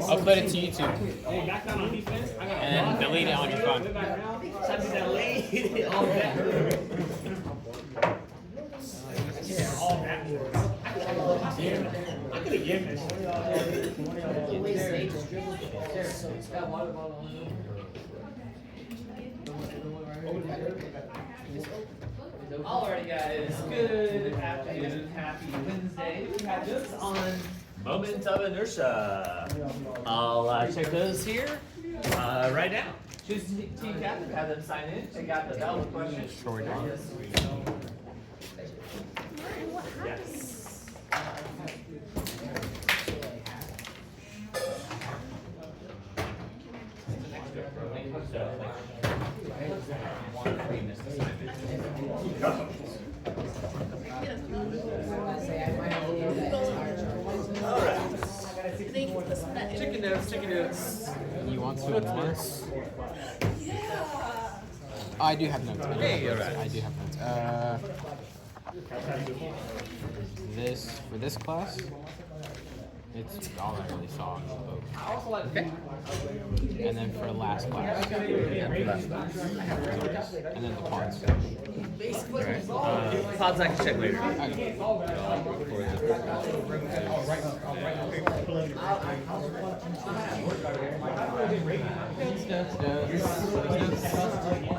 I'll put it to YouTube and then delete it on your phone. I could have given this. Alrighty guys, good afternoon, happy Wednesday. We have this on Moment of Inertia. I'll check those here right now. Choose team captain, have them sign in, check out the bell with questions. Sure, Yes. Chicken notes. You want some notes? Yeah. I do have notes. Hey, alright. I do have notes. This for this class, it's all I really saw in the book. Okay. And then for last class, and then the pods. Alright. Pods I can check later.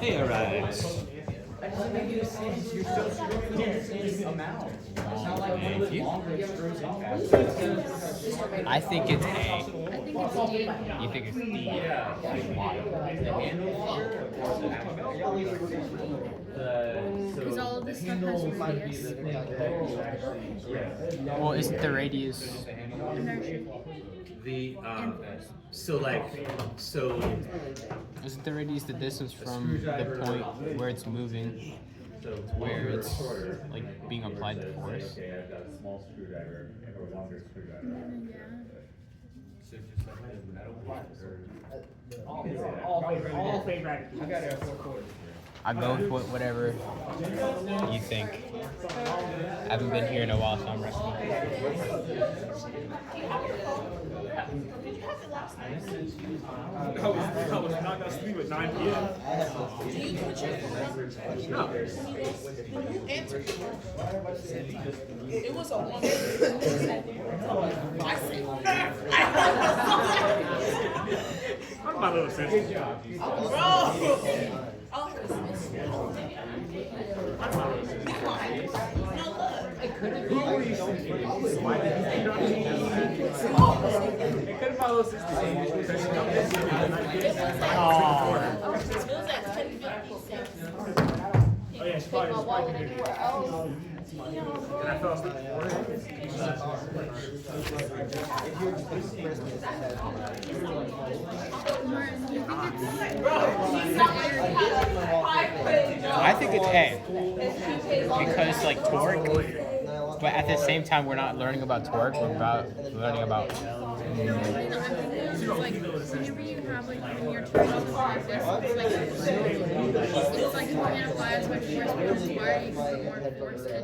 Hey, alright. Thank you. I think it's A. I think it's D. You think it's D? Why? Because all of this stuff has radius. Well, isn't the radius? Inertia. Isn't the radius the distance from the point where it's moving to where it's like being applied to force? Okay, I've got a small screwdriver and a longer screwdriver. All favorite. I got it. I go with whatever you think. I haven't been here in a while, so I'm resting. I was not gonna sleep at 9 p.m. Do you put your No. when you answered it was a one. I said, I'm my little sister. bro. Oh, I'm my little sister. no, Who were you thinking? Why did you think it could have my little sister. Oh, it was at 10:56. Oh yeah, she probably was Wallet probably anywhere else. And I fell asleep before her. Martin, do you think I think it's A because like torque, but at the same time we're not learning about torque. We're learning about. no, it's like whenever you have like in your terminals like this, it's like you can't apply as much force because why you put more force into it.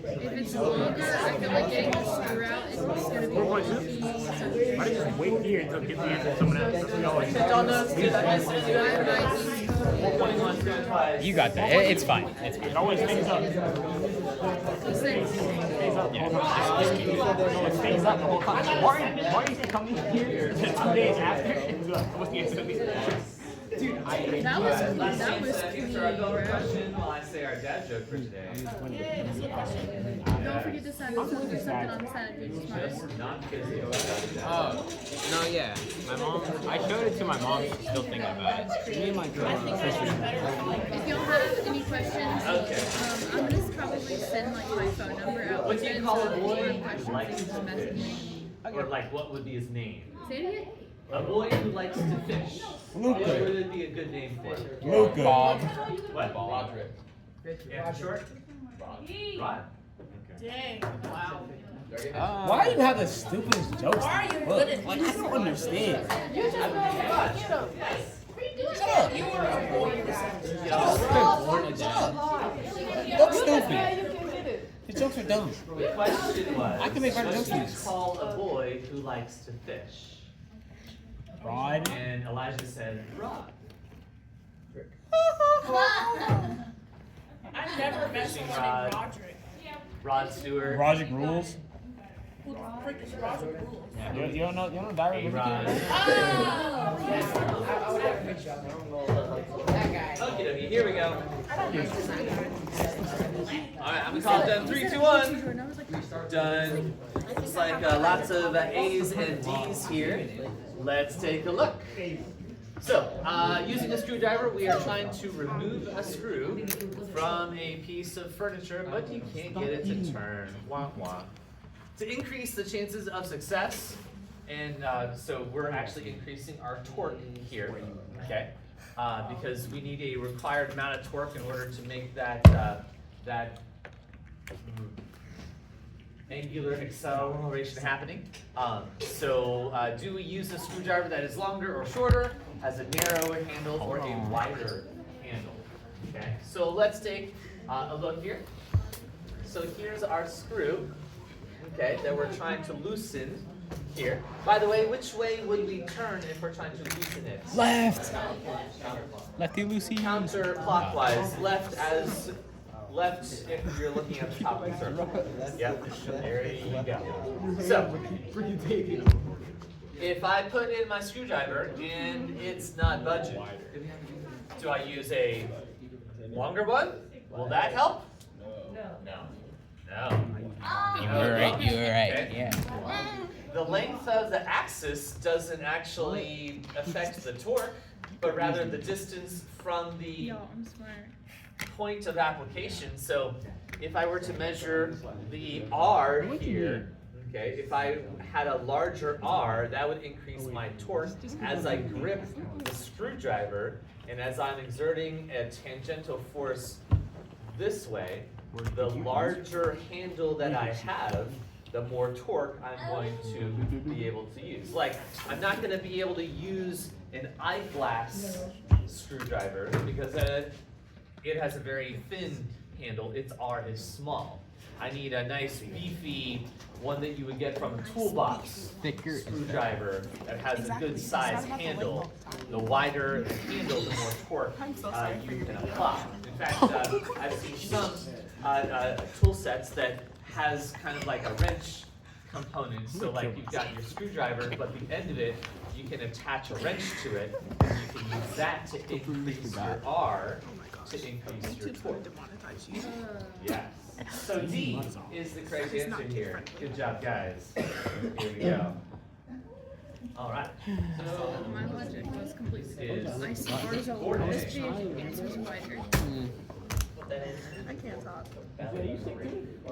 If it's longer, I feel like getting the screw out is just gonna be 4.2? I just wait here until it gets the answer to someone else. That's what y'all like. You got that. It's fine. It's fine. It always stays up. It stays up the whole time. No, it stays up the whole time. Why are you coming here 2 days after and be like, what's the answer to me? Dude, that was clean, bro. Question while I say our dad joke for today. Don't forget you decide on something or something on the side of your smart. Just not because they don't have that. Oh, no, yeah. My mom, I showed it to my mom. She's still thinking about it. Me and my girl. If y'all have any questions, Okay. I'm gonna probably send like my phone number out. What do you call a boy If you who have likes questions, to just message fish? me. Or like, what would be his name? Say it again. A boy who likes to fish. What would it be a good name for him? Luca. Bob. What? Roderick. Yeah, for short? Rod. Okay. Why do you have the stupidest jokes? Why are you good at like, I don't understand. That's stupid. The jokes are dumb. The question was, I can make better what jokes do than you this. call a boy who likes to fish? Rod. And Elijah said, Rod. I never met someone named Roderick. Rod Stewart. Roderick rules. Who the frick is Roderick Rules? You don't know Diary of a Rod. Wicked? Okie dokie, here we go. Alright, I'm gonna call it done. 3, 2, 1. Done. Looks like lots of A's and D's here. Let's take a look. So, using a screwdriver, we are trying to remove a screw from a piece of furniture, but you can't get it to turn. Wah wah. To increase the chances of success, and so we're actually increasing our torque here, okay? Because we need a required amount of torque in order to make that angular acceleration happening. So do we use a screwdriver that is longer or shorter, has a narrower handle or a wider handle? Okay, so let's take a look here. So here's our screw, okay, that we're trying to loosen here. By the way, which way would we turn if we're trying to loosen it? Left. Lefty Lucy. Counterclockwise, left if you're looking at the top of the circle. Yep, there you go. So, if I put in my screwdriver and it's not budging, do I use a longer one? Will that help? No. You were right. You were right. Okay. Yeah. The length of the axis doesn't actually affect the torque, but rather the distance from the Yo, I'm smart. point of application. So if I were to measure the R here, okay, if I had a larger R, that would increase my torque as I grip the screwdriver, and as I'm exerting a tangential force this way, the larger handle that I have, the more torque I'm going to be able to use. Like, I'm not going to be able to use an eyeglass screwdriver because it has a very thin handle. Its R is small. I need a nice beefy one that you would get from a toolbox Thicker. screwdriver that has a good size handle. The wider the handle, the more torque you can apply. In fact, I've seen some tool sets that has kind of like a wrench component. So like you've got your screwdriver, but the end of it, you can attach a wrench to it, and you can use that to increase your R to increase your torque. Yes. So D is the correct answer here. Good job, guys. Here we go. All right. So My logic was completely Is different. I see R's all over this page, answers wider. I can't talk.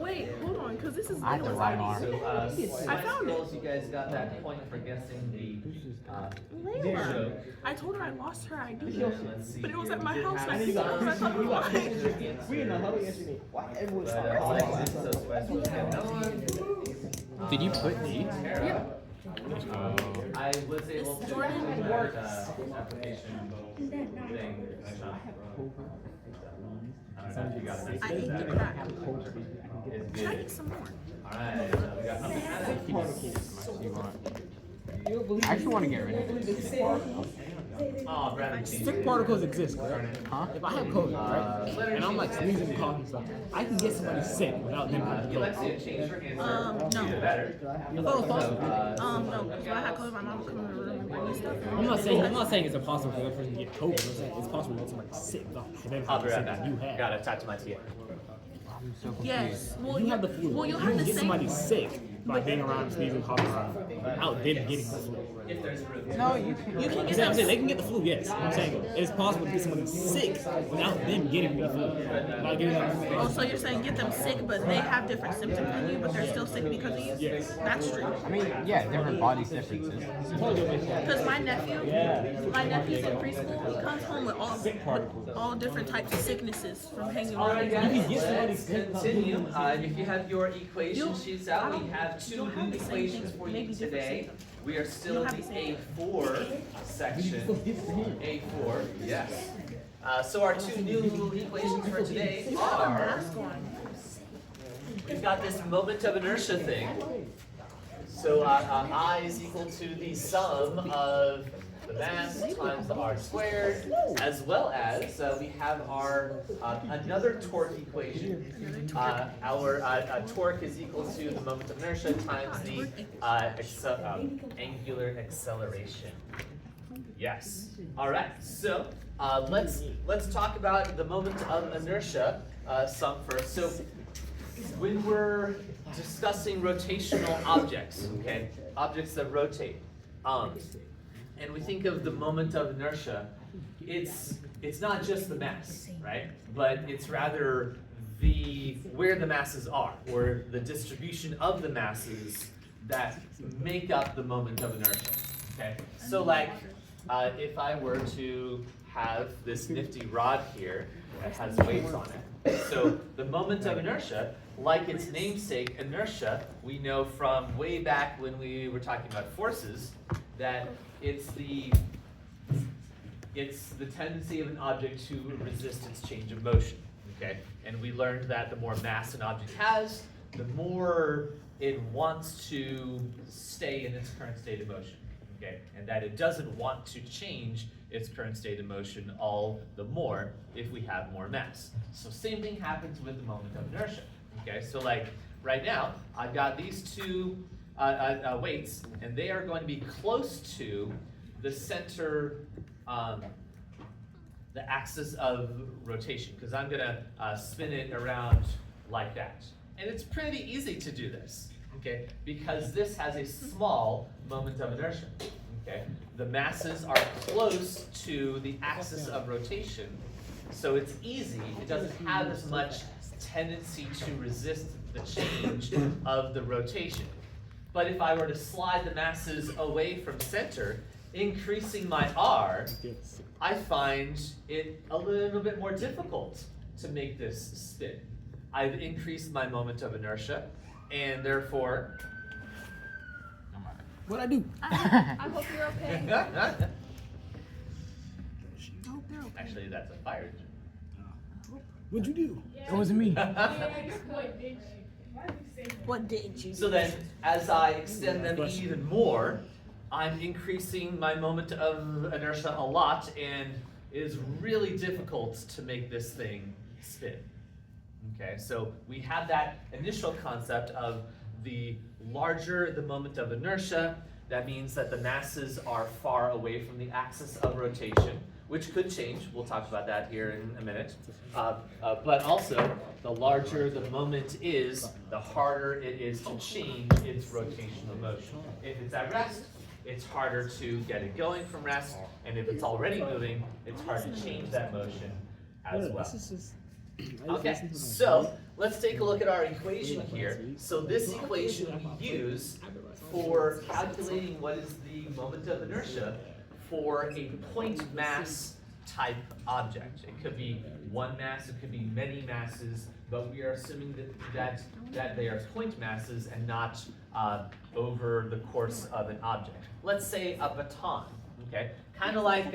Wait, hold on, because this is I have the right arm. So, I found it. girls, you guys got that point for guessing the Layla. joke. I told her I lost her ID, Let's see but it was here. at my We did house. have I think I thought it was mine. We in the huddle yesterday. Why everyone's Did you put D? I was able to do that application thing. I don't know if you got this. I ate the crap. Can I get some more? Alright, so we got I actually want to get rid of it. Oh, Bradley. Stick particles exist, correct? Huh? If I have COVID, right, and I'm like sneezing and coughing and stuff, I can get somebody sick without them having COVID. Alexia, change your answer. No. Either better. I thought it was possible. No, because when I had COVID, my mom would come in the room and bring me stuff. I'm not saying it's impossible for the person to get COVID. I'm saying it's possible to get somebody sick without them I'll be having right sick that you back. have. Gotta talk to my TA. I'm so confused. Yes. Well, You have the flu. Well, you'll You have can the get same. somebody sick by being around, sneezing, coughing around, without them getting the flu. If there's room. No, you can. You can I'm get saying them. they can get the flu, yes. I'm saying it's possible to get somebody sick without them getting the flu. Without getting Oh, so you're saying get them sick, but they have different symptoms than you, but they're still sick because of you? Yes. That's true. I mean, yeah, different body differences. Because my nephew's in preschool. He comes home with all different types of sicknesses from hanging All right, around. guys, let's continue. If you have your equation You'll- sheets out, we I'll- have 2 you'll have new the same equations thing, for you maybe different today. symptoms. We are still You'll in have the the same. A4 section. A4, yes. So our 2 new equations for today are, Mask on. we've got this moment of inertia thing. So I is equal to the sum of the mass times the r squared, as well as we have our another torque equation. Our torque is equal to the moment of inertia times the angular acceleration. Yes. All right. So let's talk about the moment of inertia sum first. So when we're discussing rotational objects, okay, objects that rotate, and we think of the moment of inertia, it's not just the mass, right? But it's rather where the masses are, or the distribution of the masses that make up the moment of inertia. Okay, so like if I were to have this nifty rod here that has weights on it, so the moment of inertia, like its namesake, inertia, we know from way back when we were talking about forces that it's the tendency of an object to resist its change of motion. Okay, and we learned that the more mass an object has, the more it wants to stay in its current state of motion. Okay, and that it doesn't want to change its current state of motion all the more if we have more mass. So same thing happens with the moment of inertia. Okay, so like right now, I've got these 2 weights, and they are going to be close to the center, the axis of rotation, because I'm gonna spin it around like that. And it's pretty easy to do this, okay, because this has a small moment of inertia, okay? The masses are close to the axis of rotation, so it's easy. It doesn't have as much tendency to resist the change of the rotation. But if I were to slide the masses away from center, increasing my r, I find it a little bit more difficult to make this spin. I've increased my moment of inertia, and therefore, What'd I do? I hope you're okay. actually that's a fire engine. What'd you do? It wasn't me. What did you do? So then, as I extend them even more, I'm increasing my moment of inertia a lot, and it is really difficult to make this thing spin. Okay, so we have that initial concept of the larger the moment of inertia, that means that the masses are far away from the axis of rotation, which could change. We'll talk about that here in a minute. But also, the larger the moment is, the harder it is to change its rotational motion. If it's at rest, it's harder to get it going from rest, and if it's already moving, it's hard to change that motion as well. Okay, so let's take a look at our equation here. So this equation we use for calculating what is the moment of inertia for a point mass type object. It could be one mass, it could be many masses, but we are assuming that they are point masses and not over the course of an object. Let's say a baton, okay? Kind of like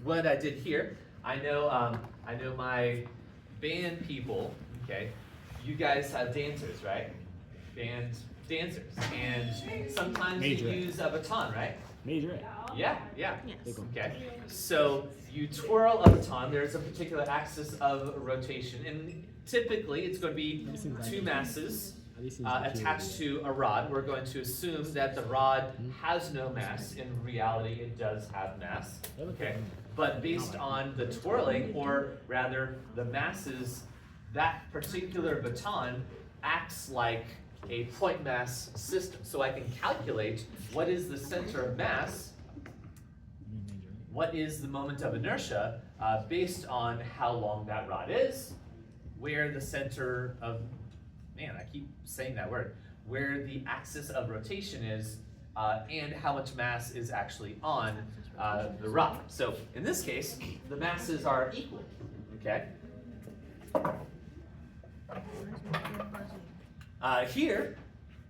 what I did here. I know my band people, okay? You guys have dancers, right? Band dancers, and sometimes you use a baton, right? Major. Yeah. Yes. Okay. So you twirl a baton. There's a particular axis of rotation, and typically it's going to be 2 masses attached to a rod. We're going to assume that the rod has no mass. In reality, it does have mass. Okay. But based on the twirling, or rather the masses that particular baton acts like a point mass system. So I can calculate what is the center of mass, what is the moment of inertia, based on how long that rod is, where the center of, man, I keep saying that word, where the axis of rotation is, and how much mass is actually on the rod. So in this case, the masses are equal, okay? Here,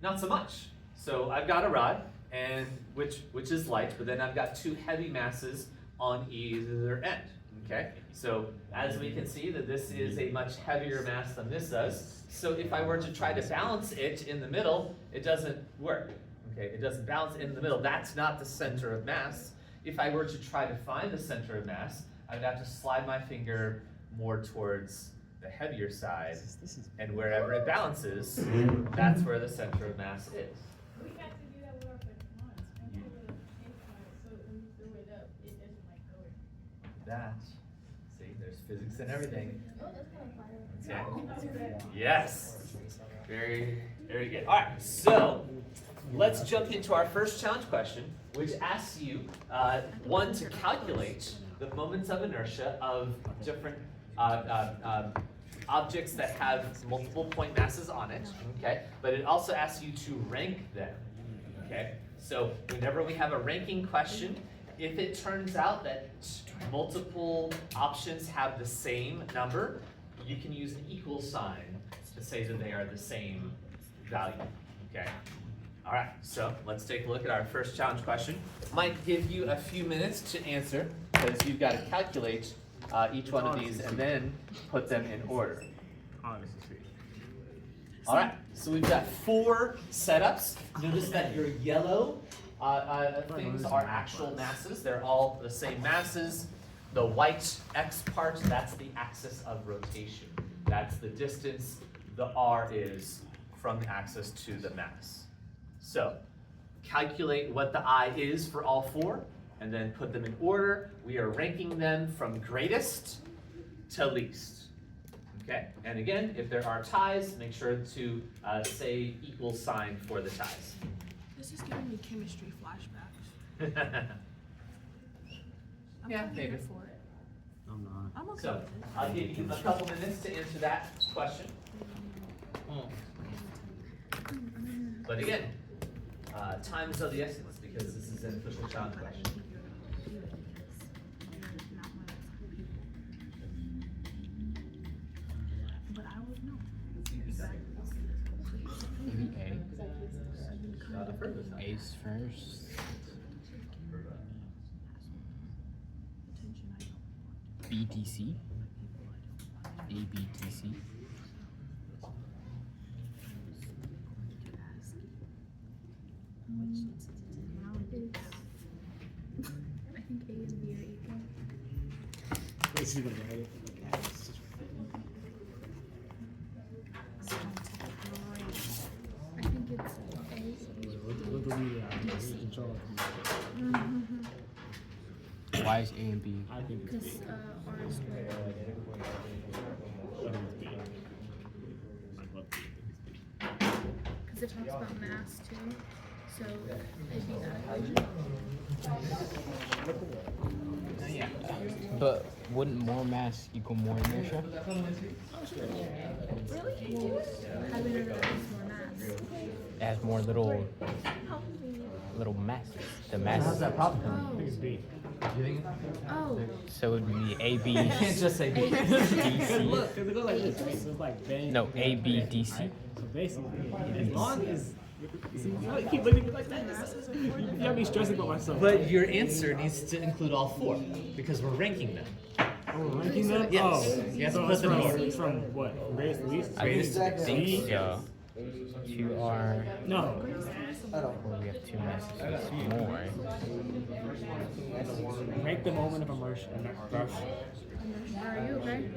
not so much. So I've got a rod, and which is light, but then I've got two heavy masses on either end, okay? So as we can see that this is a much heavier mass than this does. So if I were to try to balance it in the middle, it doesn't work, okay? It doesn't balance in the middle. That's not the center of mass. If I were to try to find the center of mass, I'd have to slide my finger more towards the heavier side, and wherever it balances, that's where the center of mass is. We got to do that with our batons. Remember the cake fire, so when you threw it up, it doesn't like go. That, see, there's physics and everything. Oh, that's kind of fire. Okay. Yes. Very, very good. All right, so let's jump into our first challenge question, which asks you, one, to calculate the moments of inertia of different objects that have multiple point masses on it, okay? But it also asks you to rank them, okay? So whenever we have a ranking question, if it turns out that multiple options have the same number, you can use an equal sign to say that they are the same value, okay? All right, so let's take a look at our first challenge question. Might give you a few minutes to answer, because you've got to calculate each one of these and then put them in order. All right, so we've got 4 setups. Notice that your yellow things are actual masses. They're all the same masses. The white X part, that's the axis of rotation. That's the distance the R is from the axis to the mass. So calculate what the I is for all 4, and then put them in order. We are ranking them from greatest to least. Okay, and again, if there are ties, make sure to say equal sign for the ties. This is giving me chemistry flashbacks. I'm Yeah, kinda maybe. here for it. I'm not. I'm okay So with it. I'll give you a couple minutes to answer that question. But again, time is of the essence because this is an official challenge question. But I would know. Maybe A. Further time. A's first. BTC. ABTC. I think A and B are equal. I think it's Why is A and B? because R is squared. Because it talks about mass too. So it'd be that. Yeah. But wouldn't more mass equal more inertia? Really? Well, how do we know that it's more mass? It has more little masses. The mass. How's that problem? Oh, So it would be AB. Can't just say B. DC. Look, because it goes like this. So it's like bang. No, ABDC. So basically, as long as see, you keep looking at me like that. You have me stressing about myself. But your answer needs to include all 4 because we're ranking them. Oh, we're ranking them? Yes. Oh, You have to so put it's them in from, order. it's from what? Greatest to least? I think so. You are. No. Well, we have 2 masses more. Rank the moment of immersion. are you okay?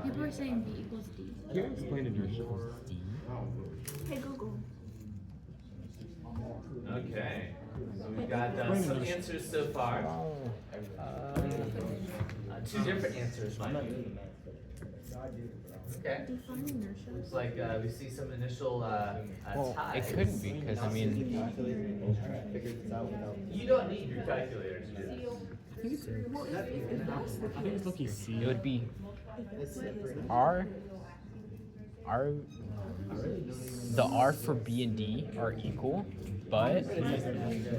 People are saying B equals D. Can you explain inertia? D. Hey Google. Okay, so we've got some answers so far. Two different answers might be. Okay. Define inertia. Looks like we see some initial Well, ties. it couldn't be because I mean, You don't need your calculator to do that. I think it's lucky C. it would be R. The R for B and D are equal, but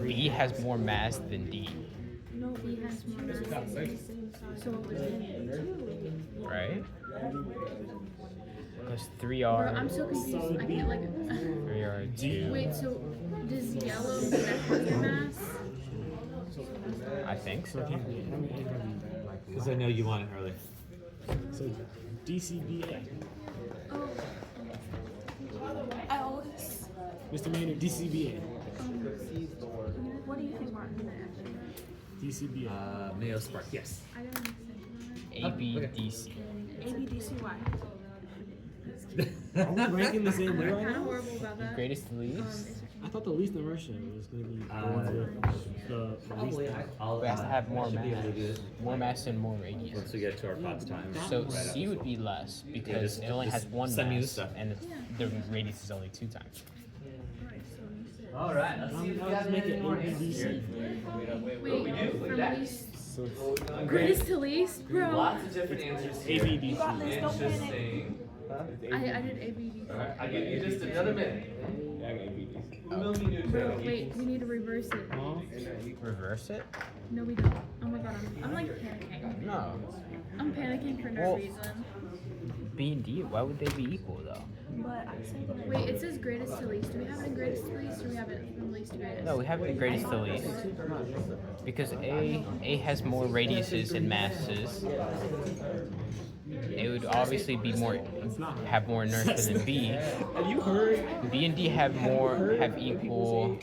B has more mass than D, No, B has more mass than C. So it would be right? Because three Bro, R, I'm so confused. I can't like. 3R2. Wait, so does yellow mean a heavier mass? I think so. Because I know you want it early. So DCBA. Oh, I always. Mr. Maynard, DCBA. What do you think, Martin? DCBA. Mayo Spark, yes. I don't understand. ABDC. ABDCY. Are we ranking the same way I'm right kind of now? horrible about that. Greatest to least. I thought the least inertia was going to be the least. I'll, It has to have more should be able to do mass. it More mass and more radius. once we get to our pots time. So C would be less because it only has one send me the mass stuff. and the radius is only 2 times. All right, let's see if we I'll got just make any it more ABC. answers here. Wait, we do, look from at that. least Okay. greatest to least, bro. Lots of different answers here. ABDC. Interesting. I did ABD. All right, I'll give you just another minute. Bro, wait, we need to reverse it. Reverse it? No, we don't. Oh my god, I'm like panicking. No. I'm panicking for no Well- reason. B and D, why would they be equal though? But I said that. Wait, it says greatest to least. Do we have it in greatest to least, or do we have it from least to greatest? No, we have it in greatest to least. Because A has more radiuses and masses. It would obviously be more have more inertia than B. Have you heard? B and D have equal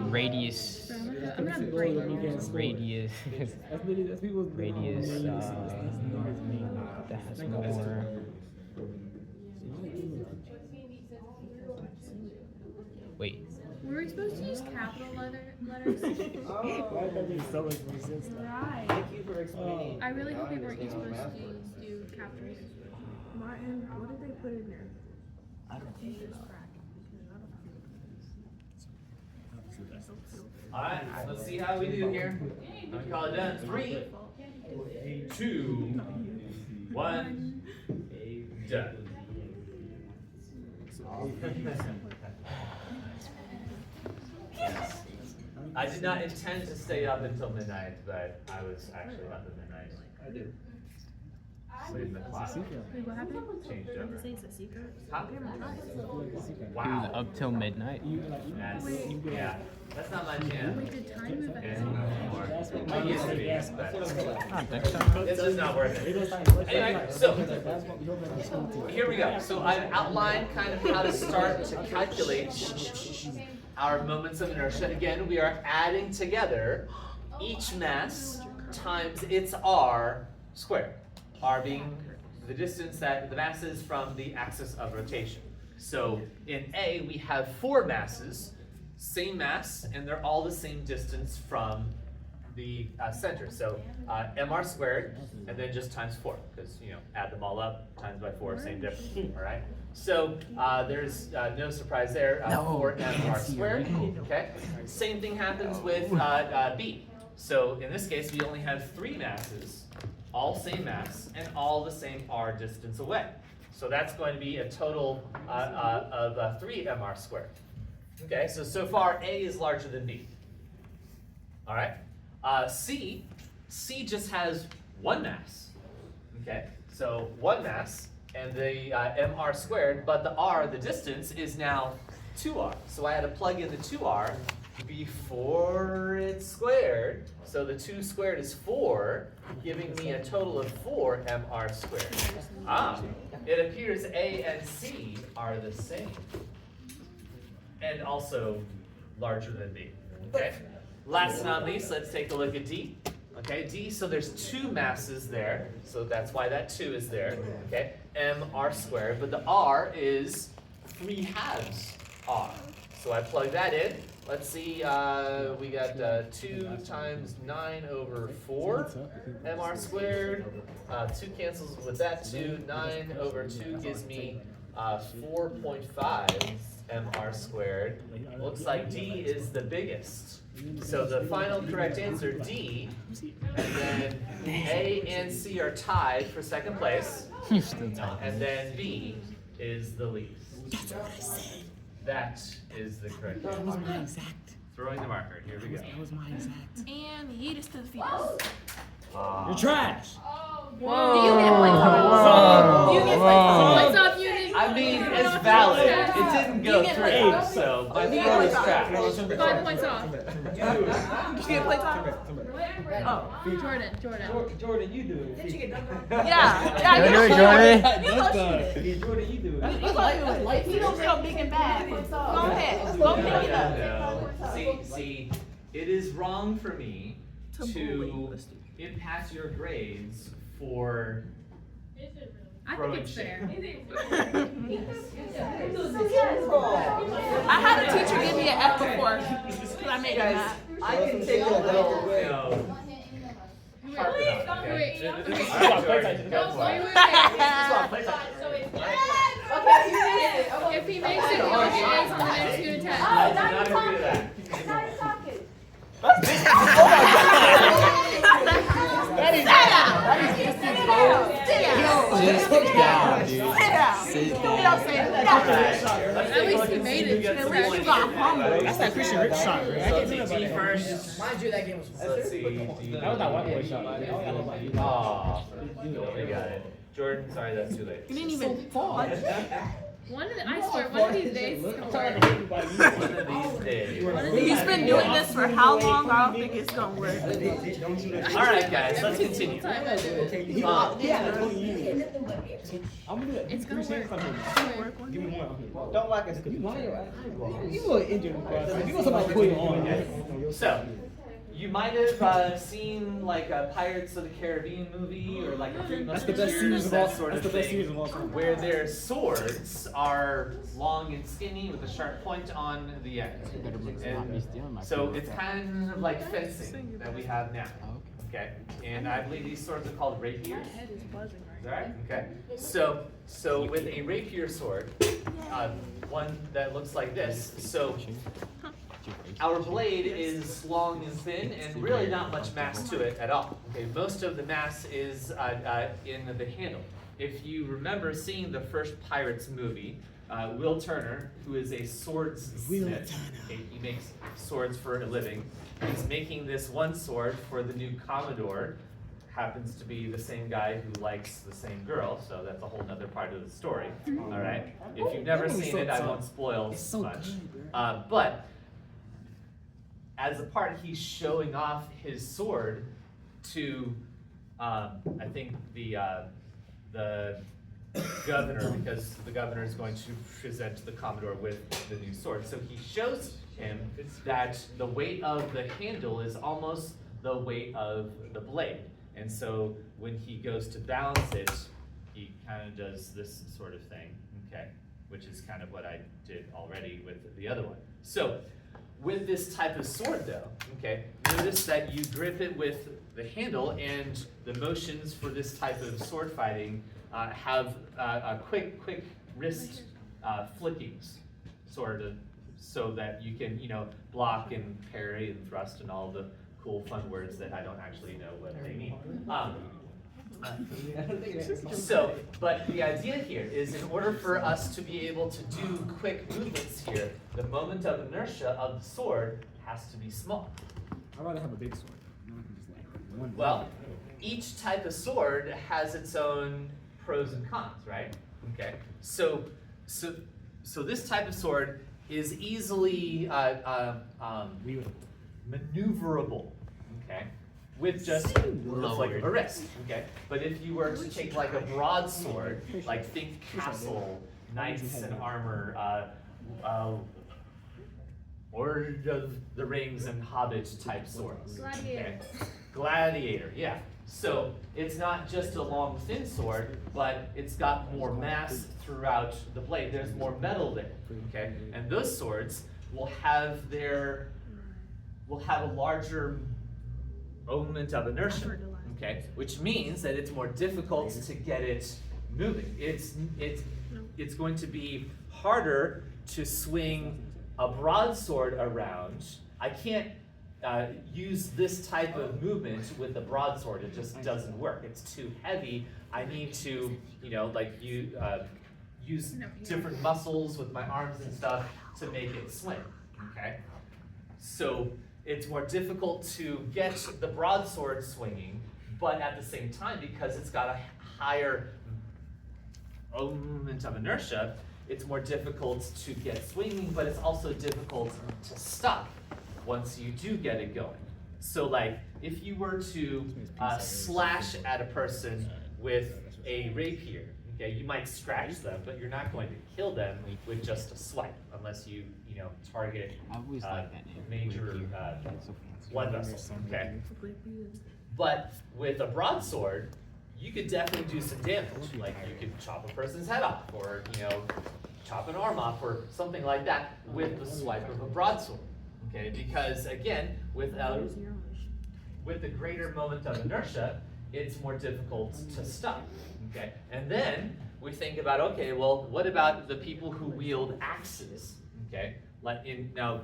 radius I'm gonna break it. radius That's people's radius that has more. Wait, Were we supposed to use capital letters? That makes so much more sense. Right. Thank you for explaining. I really hope we weren't supposed to do capitals. Martin, what did they put in there? All right, let's see how we do here. I'm gonna call it done. 3, 2, 1, done. I did not intend to stay up until midnight, but I was actually up at midnight. I did. Sleep the clock Wait, what happened? changed over. Say it's a secret. Huh? it was Wow. up till midnight. That's, yeah, that's not my jam. Wait, did time move ahead? Anymore. I used to be, but I don't think so. it's just not worth it. Anyway, so here we go. So I've outlined kind of how to start to calculate our moments of inertia. Again, we are adding together each mass times its r squared. R being the distance that the mass is from the axis of rotation. So in A, we have 4 masses, same mass, and they're all the same distance from the center. So mr squared, and then just times 4, because add them all up, times by 4, same difference. All right. So there's no surprise there. 4 mr squared. Okay. Same thing happens with B. So in this case, we only have 3 masses, all same mass, and all the same r distance away. So that's going to be a total of 3 mr squared. Okay, so far A is larger than B. All right. C just has 1 mass. Okay, so 1 mass and the mr squared, but the r, the distance, is now 2r. So I had to plug in the 2r before it's squared. So the 2 squared is 4, giving me a total of 4 mr squared. It appears A and C are the same. And also larger than B. Okay. Last but not least, let's take a look at D. Okay, D, so there's 2 masses there, so that's why that 2 is there. Okay, mr squared, but the r is 3 halves r. So I plug that in, let's see, we got 2 times 9 over 4 mr squared. 2 cancels with that 2. 9 over 2 gives me 4.5 mr squared. Looks like D is the biggest. So the final correct answer, D, and then A and C are tied for second place. You're still talking. And then B is the least. That's what I said. That is the correct That was answer. my exact. Throwing the marker. Here we go. That was my exact. And yeet is to the fetus. You're trash. Whoa. Do you get points off? Do you get points off? What's up, Eunice? I mean, it's valid. It didn't go through, so my throw is trash. 5 points off. Did you get points off? Oh. Jordan. Jordan, you do it. Yeah. You do it, Jordan. You go shoot it. Jordan, you do it. You go do it. If you don't feel big and bad, go ahead. Go pick it up. No. See, it is wrong for me to impact your grades for I think it's fair. I had a teacher give me an F before because I made him mad. I can take a little, harping on, okay? Wait. Go for it. If he makes it, he only gets on the next good test. Not agree to that. Just sit down, dude. Sit down. At least he made it. That's that Christian Rick shot, bro. So let's see, D first. Mind you, that game was Let's see, D. That was that white boy shot. Aw, we got it. Jordan, sorry, that's too late. You didn't even punch. I swear, one of these days it's gonna work. One of these days. He's been doing this for how long? I don't think it's gonna work. Alright, guys, let's continue. Time I do it. I'm gonna do it. It's gonna work. Give me one. Don't like it. You lying. You will injure me. You want somebody to put you on. So, you might have seen like a Pirates of the Caribbean movie or like a Three That's the best Musketeers, series of that all. sort That's of the best thing, series of all time. where their swords are long and skinny with a sharp point on the end. And so it's kind of like fencing that we have now. Okay, and I believe these swords are called rapiers. Is that right? Okay. So with a rapier sword, one that looks like this. So our blade is long and thin, and really not much mass to it at all. Okay, most of the mass is in the handle. If you remember seeing the first Pirates movie, Will Turner, who is a swordsmith, okay, he makes swords for a living. He's making this one sword for the new Commodore. Happens to be the same guy who likes the same girl, so that's a whole nother part of the story. All right. If you've never seen it, I won't spoil much. But as a part, he's showing off his sword to, I think the governor, because the governor is going to present the Commodore with the new sword. So he shows him that the weight of the handle is almost the weight of the blade. And so when he goes to balance it, he kind of does this sort of thing, okay? Which is kind of what I did already with the other one. So with this type of sword though, okay, notice that you grip it with the handle, and the motions for this type of sword fighting have quick wrist flickings, sort of, so that you can, block and parry and thrust and all the cool fun words that I don't actually know what they mean. But the idea here is, in order for us to be able to do quick movements here, the moment of inertia of the sword has to be small. I'd rather have a big sword. One. Well, each type of sword has its own pros and cons, right? Okay. So this type of sword is easily maneuverable, okay, with just the flick of a wrist, okay. But if you were to take like a broadsword, like think castle, knights and armor, Lord of the Rings and Hobbit type swords, okay. Gladiator, yeah. So it's not just a long, thin sword, but it's got more mass throughout the blade. There's more metal there, okay? And those swords will have a larger moment of inertia, okay? Which means that it's more difficult to get it moving. It's going to be harder to swing a broadsword around. I can't use this type of movement with a broadsword. It just doesn't work. It's too heavy. I need to, use different muscles with my arms and stuff to make it swing, okay? So it's more difficult to get the broadsword swinging, but at the same time, because it's got a higher moment of inertia, it's more difficult to get swinging, but it's also difficult to stop once you do get it going. So like, if you were to slash at a person with a rapier, okay, you might scratch them, but you're not going to kill them with just a swipe, unless you target major blood vessels, okay? But with a broadsword, you could definitely do some damage. Like you could chop a person's head off, or chop an arm off, or something like that with the swipe of a broadsword. Okay, because again, with the greater moment of inertia, it's more difficult to stop. Okay, and then we think about, okay, well, what about the people who wield axes? Okay, now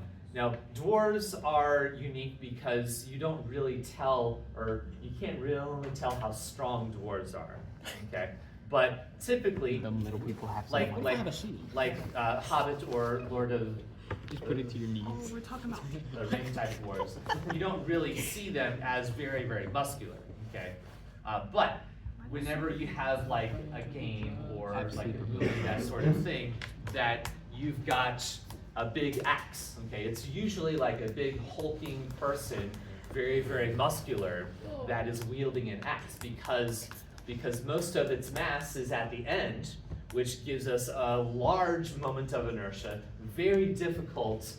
dwarves are unique because you don't really tell, or you can't really tell how strong dwarves are. Okay, but typically, Them little people have like Hobbit or Lord of just put it to your knees. Oh, we're talking about. the ring type dwarves, you don't really see them as very, very muscular. Okay, but whenever you have like a game or like a movie, that sort of thing, that you've got a big axe, okay? It's usually like a big hulking person, very, very muscular, that is wielding an axe because most of its mass is at the end, which gives us a large moment of inertia, very difficult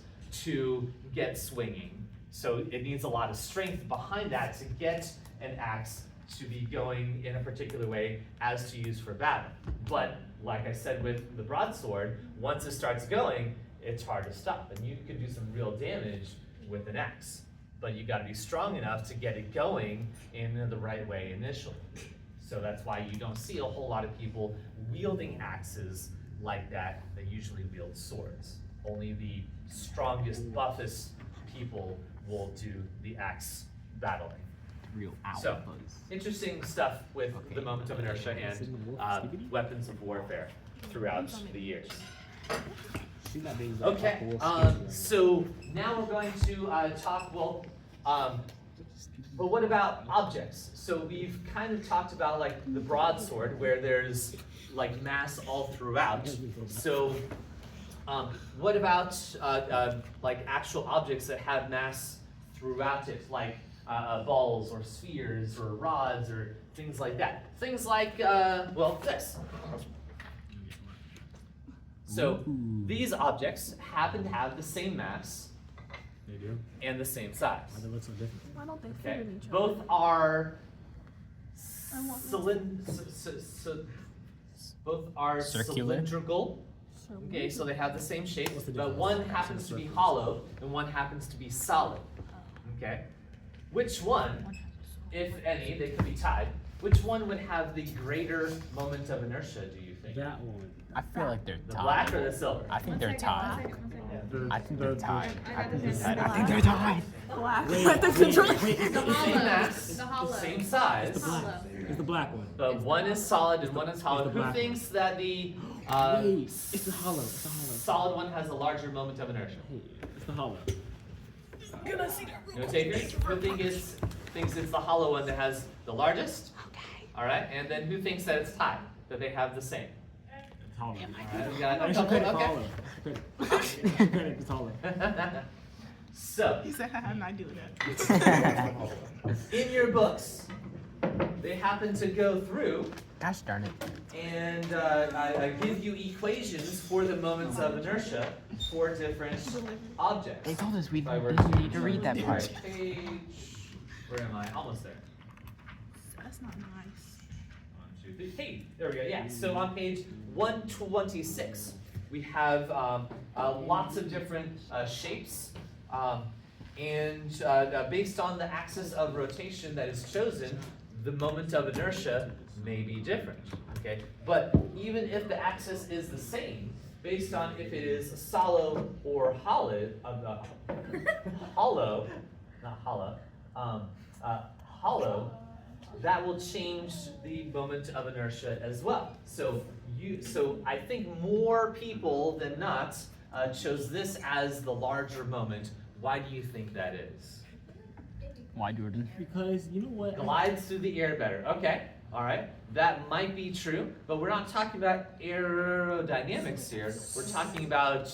to get swinging. So it needs a lot of strength behind that to get an axe to be going in a particular way as to use for battle. But like I said with the broadsword, once it starts going, it's hard to stop, and you can do some real damage with an axe. But you gotta be strong enough to get it going in the right way initially. So that's why you don't see a whole lot of people wielding axes like that. They usually wield swords. Only the strongest, buffest people will do the axe battling. Real owl So, buzz. interesting stuff with the moment of inertia and weapons of warfare throughout the years. Okay, so now we're going to talk, but what about objects? So we've kind of talked about like the broadsword, where there's like mass all throughout. So what about like actual objects that have mass throughout it, like balls or spheres or rods or things like that? Things like, this. So these objects happen to have the same mass They do? and the same size. Why do they look so different? Why don't they fit Okay, in each both other? are Circular? cylindrical. Okay, so they have the same shape, What's the but difference? one happens to be hollow and one happens to be solid. Okay, which one, if any, they could be tied. Which one would have the greater moment of inertia? Do you think? That one. I feel like they're The tied. black or the silver? I think they're tied. I think they're tied. I think they're tied. I I think they're tied. Black. Wait, Like the control. Same mass, The hollow. same size, It's the black. It's the black one. but one is solid and one is hollow. the Who black thinks that the Wait, it's the hollow. It's the hollow. solid one has a larger moment of inertia? Hey, it's the hollow. No takers? Who thinks it's the hollow one that has the largest? Okay. All right, and then who thinks that it's tied, that they have the same? It's hollow. All right, we got a Extra couple. credit for Okay. hollow. Extra credit. It's hollow. So, He said, I'm not doing that. in your books, they happen to go through Gosh darn it. and I give you equations for the moments of inertia for different objects. They told us we If I were didn't need to read that turn to part. my page, where am I? Almost there. That's not nice. 1, 2, 3. Hey, there we go. Yeah. So on page 126, we have lots of different shapes, and based on the axis of rotation that is chosen, the moment of inertia may be different. Okay, but even if the axis is the same, based on if it is solid or hollow, hollow, not hollow, hollow, that will change the moment of inertia as well. So I think more people than not chose this as the larger moment. Why do you think that is? Why, Jordan? Because you know what? Glides through the air better. Okay, all right. That might be true, but we're not talking about aerodynamics here. We're talking about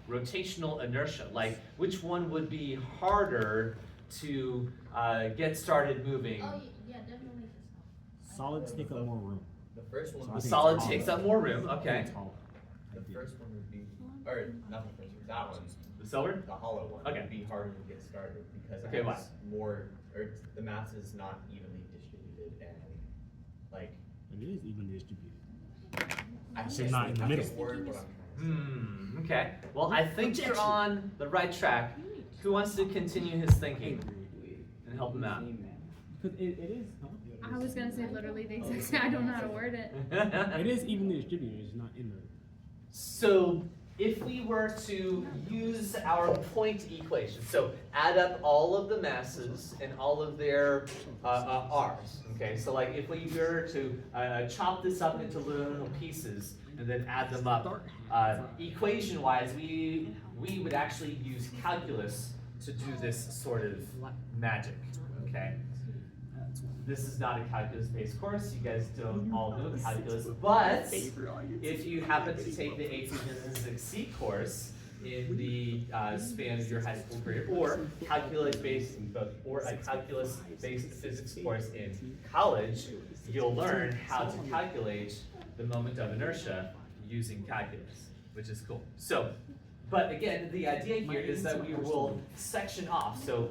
rotational inertia. Like, which one would be harder to get started moving? Oh, yeah, definitely. Solids take up more room. The first one. So I The think solid it's takes taller. up more room. Okay. It's taller. The first one would be, or not the first one, that one. The silver? The hollow one. Okay. Would be harder to get started because Okay, it why? has more, or the mass is not evenly distributed and like. It is evenly distributed. I So not in the middle. Word what I'm Okay. Well, I think you're on the right track. Who wants to continue his thinking and help him out? Because it is. I was gonna say literally the exact same. I don't know how to word it. It is evenly distributed. It's not in the. So if we were to use our point equation, so add up all of the masses and all of their r's, okay? So like if we were to chop this up into little pieces and then add them up, equation-wise, we would actually use calculus to do this sort of magic, okay? This is not a calculus-based course. You guys don't all know calculus, but if you happen to take the A4 Physics C course in the span of your high school career, or calculus-based physics course in college, you'll learn how to calculate the moment of inertia using calculus, which is cool. So, but again, the idea here is that we will section off. So,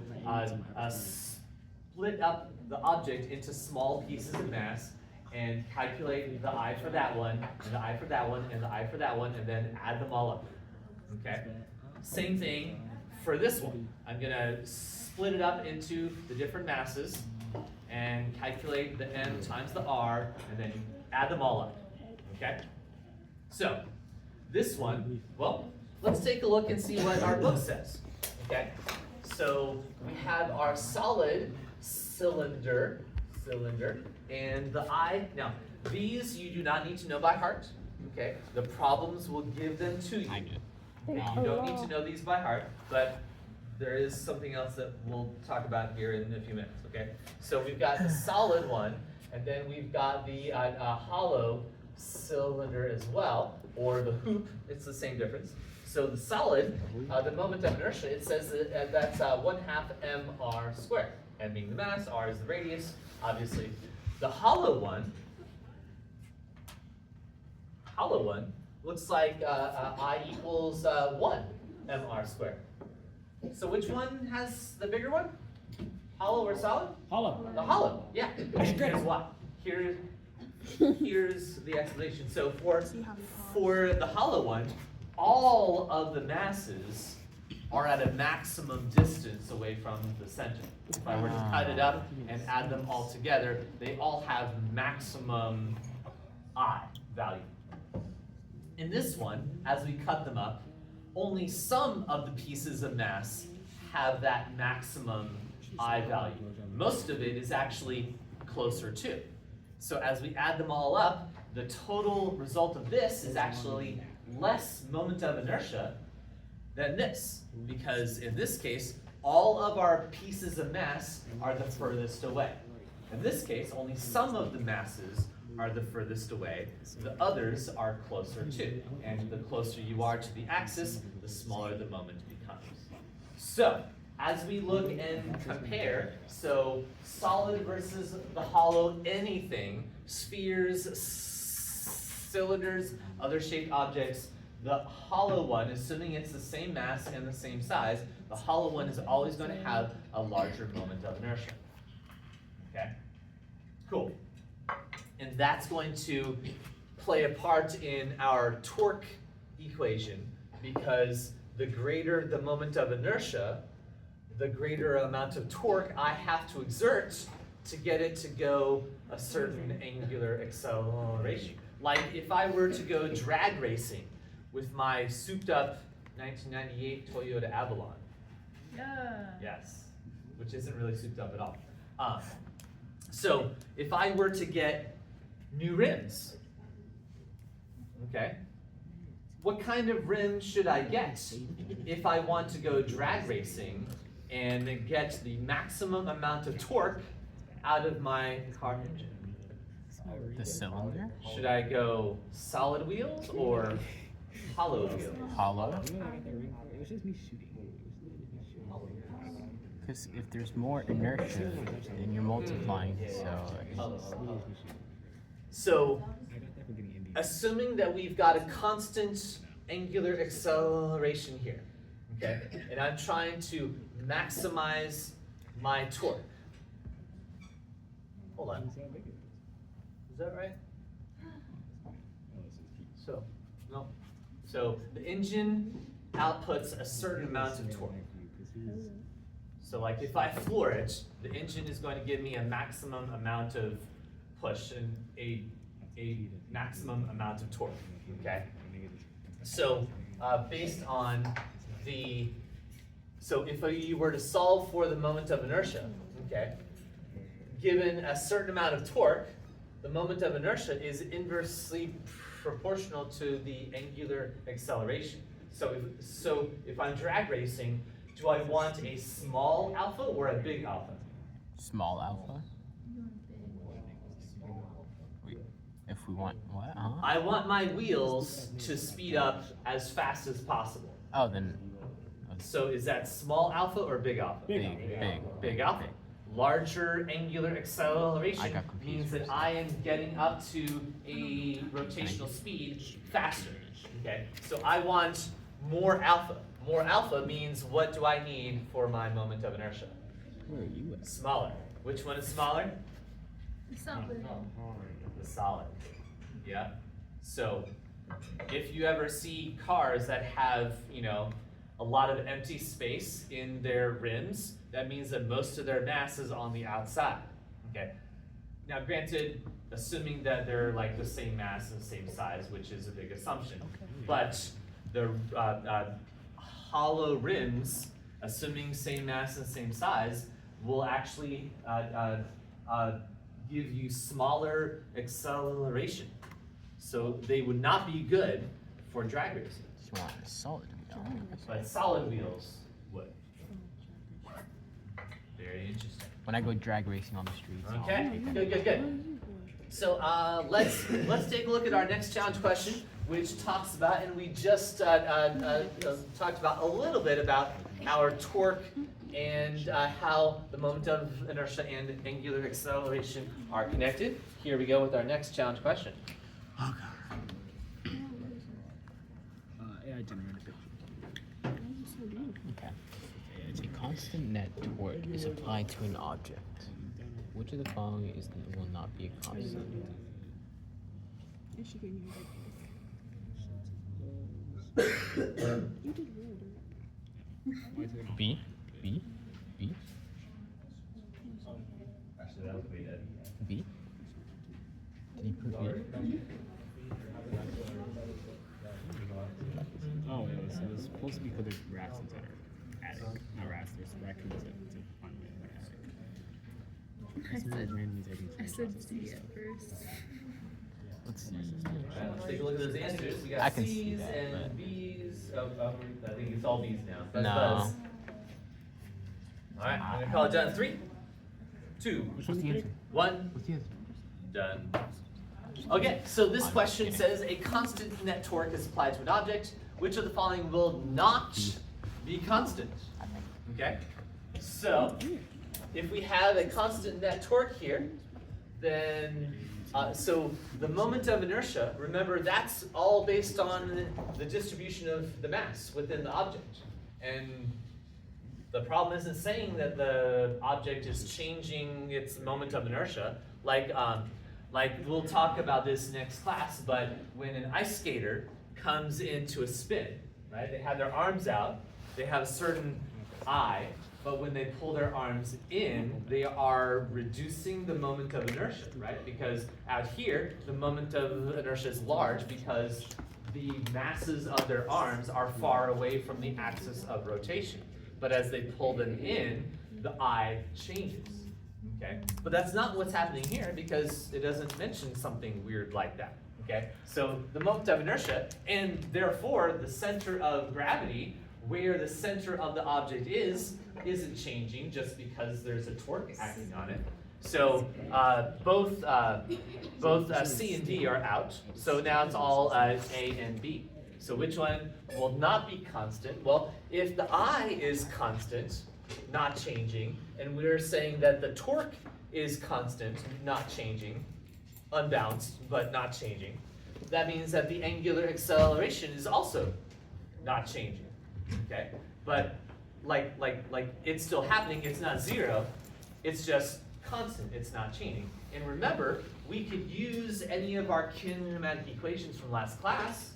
split up the object into small pieces of mass and calculate the I for that one, and the I for that one, and the I for that one, and then add them all up. Okay? Same thing for this one. I'm gonna split it up into the different masses and calculate the M times the R, and then add them all up. Okay? So, this one, well, let's take a look and see what our book says. Okay? So, we have our solid cylinder, and the I. Now, these you do not need to know by heart. Okay, the problems will give them to you. Okay, you don't need to know these by heart, but there is something else that we'll talk about here in a few minutes. Okay, so we've got the solid one, and then we've got the hollow cylinder as well, or the hoop. It's the same difference. So the solid, the moment of inertia, it says that that's 1/2 mr squared. M being the mass, r is the radius, obviously. The hollow one looks like I equals 1 mr squared. So which one has the bigger one? Hollow or solid? Hollow. The hollow, yeah. And here's why. Here's the explanation. So for the hollow one, all of the masses are at a maximum distance away from the center. If I were to cut it up and add them all together, they all have maximum I value. In this one, as we cut them up, only some of the pieces of mass have that maximum I value. Most of it is actually closer to. So as we add them all up, the total result of this is actually less moment of inertia than this, because in this case, all of our pieces of mass are the furthest away. In this case, only some of the masses are the furthest away, the others are closer to. And the closer you are to the axis, the smaller the moment becomes. So, as we look and compare, so solid versus the hollow, anything, spheres, cylinders, other shaped objects, the hollow one, assuming it's the same mass and the same size, the hollow one is always going to have a larger moment of inertia. Okay? Cool. And that's going to play a part in our torque equation because the greater the moment of inertia, the greater amount of torque I have to exert to get it to go a certain angular acceleration. Like if I were to go drag racing with my souped up 1998 Toyota Avalon. Yeah. Yes, which isn't really souped up at all. So if I were to get new rims, okay, what kind of rims should I get if I want to go drag racing and get the maximum amount of torque out of my car engine? The cylinder? Should I go solid wheels or hollow wheels? Hollow? Because if there's more inertia, then you're multiplying, So, assuming that we've got a constant angular acceleration here, okay, and I'm trying to maximize my torque. Hold on. Is that right? So, no. So, the engine outputs a certain amount of torque. So like if I floor it, the engine is going to give me a maximum amount of push and a maximum amount of torque, okay? So based on so if you were to solve for the moment of inertia, okay, given a certain amount of torque, the moment of inertia is inversely proportional to the angular acceleration. So if I'm drag racing, do I want a small alpha or a big alpha? Small alpha? If we want what? I want my wheels to speed up as fast as possible. Oh, then. So is that small alpha or big alpha? Big alpha. Larger angular acceleration means that I am getting up to a rotational speed faster. Okay, so I want more alpha. More alpha means what do I need for my moment of inertia? Where are you at? Smaller. Which one is smaller? Solid. The solid. Yeah. So if you ever see cars that have, a lot of empty space in their rims, that means that most of their mass is on the outside. Okay. Now granted, assuming that they're like the same mass and the same size, which is a big assumption. But the hollow rims, assuming same mass and same size, will actually give you smaller acceleration. So they would not be good for drag racing. You want a solid wheel. But solid wheels would. Very interesting. When I go drag racing on the streets. Okay, good. So let's take a look at our next challenge question, which talks about, and we just talked about a little bit about our torque and how the moment of inertia and angular acceleration are connected. Here we go with our next challenge question. Oh god. AI generated picture. Okay. It's a constant net torque is applied to an object. Which of the following will not be a constant? B? B? B? Actually, that was way dead. B? Did he put B? Oh, yeah, so it's supposed to be because there's rats inside our attic. Not rats, there's raccoons to find in our attic. I said C at first. Let's see. Let's take a look at those answers. We got I can see C's that, and but- B's. I think it's all B's now. Buzz, No. buzz. All right, I'm gonna call it done. 3, 2, Which one's the answer? 1. What's the answer? Done. Okay, so this question says a constant net torque is applied to an object. Which of the following will not be constant? Okay, so if we have a constant net torque here, then so the moment of inertia, remember that's all based on the distribution of the mass within the object. And the problem isn't saying that the object is changing its moment of inertia. Like we'll talk about this next class, but when an ice skater comes into a spin, right? They have their arms out, they have a certain I, but when they pull their arms in, they are reducing the moment of inertia, right? Because out here, the moment of inertia is large because the masses of their arms are far away from the axis of rotation. But as they pull them in, the I changes, okay? But that's not what's happening here because it doesn't mention something weird like that, okay? So the moment of inertia, and therefore the center of gravity, where the center of the object isn't changing just because there's a torque acting on it. So both C and D are out. So now it's all A and B. So which one will not be constant? Well, if the I is constant, not changing, and we're saying that the torque is constant, not changing, unbalanced, but not changing, that means that the angular acceleration is also not changing. Okay? But like it's still happening, it's not zero, it's just constant, it's not changing. And remember, we could use any of our kinematic equations from last class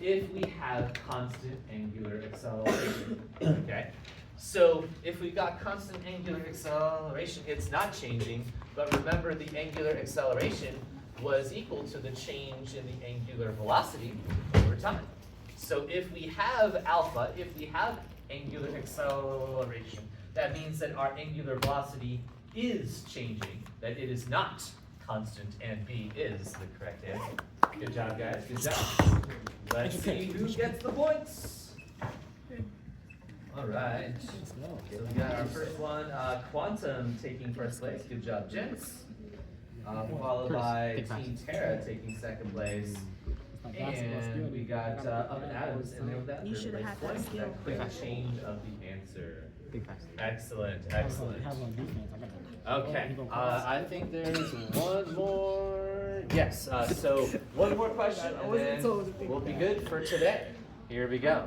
if we have constant angular acceleration. Okay? So if we've got constant angular acceleration, it's not changing, but remember the angular acceleration was equal to the change in the angular velocity over time. So if we have alpha, if we have angular acceleration, that means that our angular velocity is changing, that it is not constant, and B is the correct answer. Good job, guys, good job. Let's see who gets the points. All right, so we got our first one, Quantum taking first place. Good job, gents. Followed by Team Terra taking second place. And we got Up and Adams in there with that You third should place have point. that skill. That quick change of the answer. Excellent, excellent. Okay, I think there's one more. Yes, so one more question and then we'll be good for today. Here we go.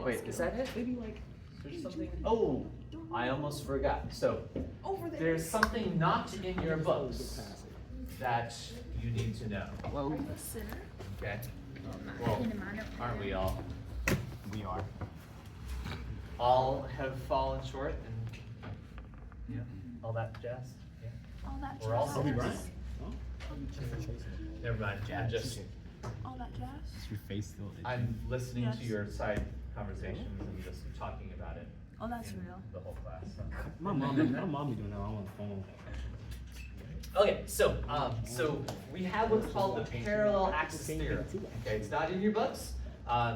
Wait, is that it? There's something. Oh, I almost forgot. So there's something not in your books that you need to know. Okay. Well, aren't we all? We are. All have fallen short and yeah, all that jazz. Yeah. All that We're all jazz. Never mind. I'm just. All that jazz. Is your face still itchy? I'm listening Yes. to your side conversations and just talking about it. Oh, that's in real. The whole class. My mom be doing that on the phone. Okay, so we have what's called the parallel axis theorem. Okay, it's not in your books.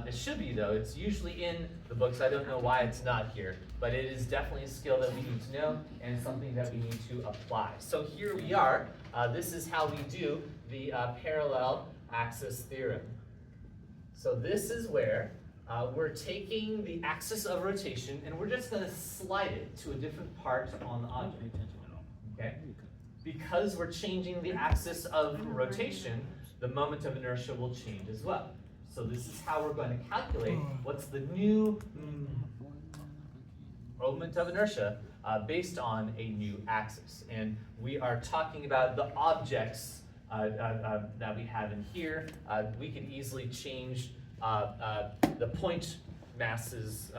It should be though. It's usually in the books. I don't know why it's not here, but it is definitely a skill that we need to know and something that we need to apply. So here we are. This is how we do the parallel axis theorem. So this is where we're taking the axis of rotation and we're just going to slide it to a different part on the object. Okay? Because we're changing the axis of rotation, the moment of inertia will change as well. So this is how we're going to calculate what's the new moment of inertia based on a new axis. And we are talking about the objects that we have in here. We can easily change the point masses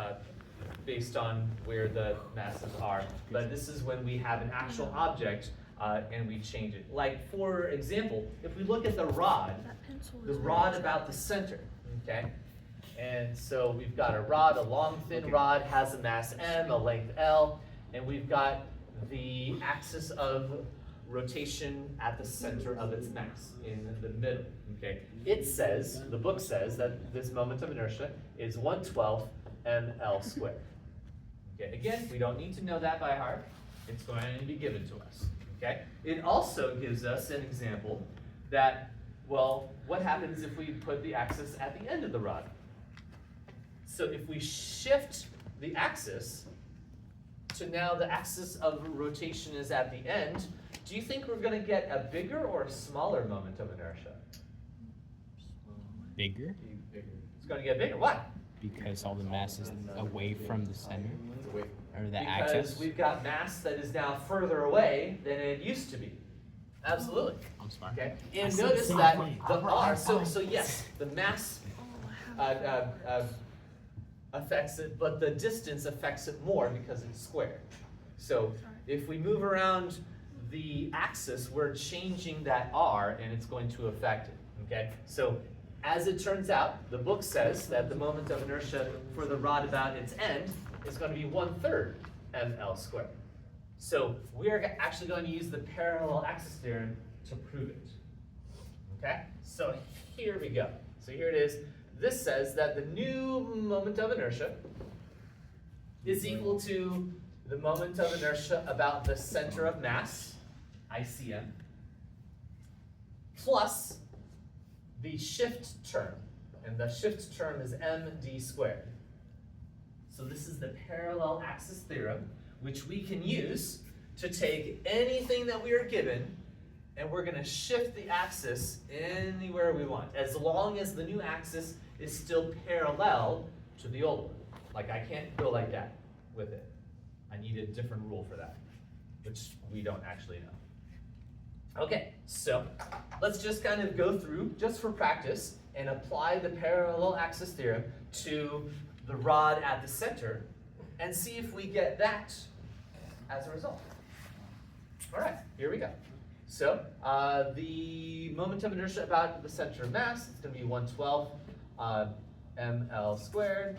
based on where the masses are. But this is when we have an actual object and we change it. Like, for example, if we look at the rod about the center, okay? And so we've got a rod, a long, thin rod, has a mass m, a length l, and we've got the axis of rotation at the center of its mass, in the middle, okay? It says, the book says, that this moment of inertia is 1/12 ml squared. Okay, again, we don't need to know that by heart. It's going to be given to us, okay? It also gives us an example that, well, what happens if we put the axis at the end of the rod? So if we shift the axis to now the axis of rotation is at the end, do you think we're going to get a bigger or a smaller moment of inertia? Bigger? It's going to get bigger. Why? Because all the mass is away from the center, or the Because axis. we've got mass that is now further away than it used to be. Absolutely. I'm smart. Okay. And notice that the R. So yes, the mass affects it, but the distance affects it more because it's squared. So if we move around the axis, we're changing that r, and it's going to affect it. Okay? So as it turns out, the book says that the moment of inertia for the rod about its end is going to be 1/3 ml squared. So we're actually going to use the parallel axis theorem to prove it. Okay? So here we go. So here it is. This says that the new moment of inertia is equal to the moment of inertia about the center of mass, ICM, plus the shift term. And the shift term is md squared. So this is the parallel axis theorem, which we can use to take anything that we are given, and we're going to shift the axis anywhere we want, as long as the new axis is still parallel to the old one. Like, I can't go like that with it. I need a different rule for that, which we don't actually know. Okay, so let's just kind of go through, just for practice, and apply the parallel axis theorem to the rod at the center, and see if we get that as a result. All right, here we go. So the moment of inertia about the center of mass is going to be 1/12 ml squared.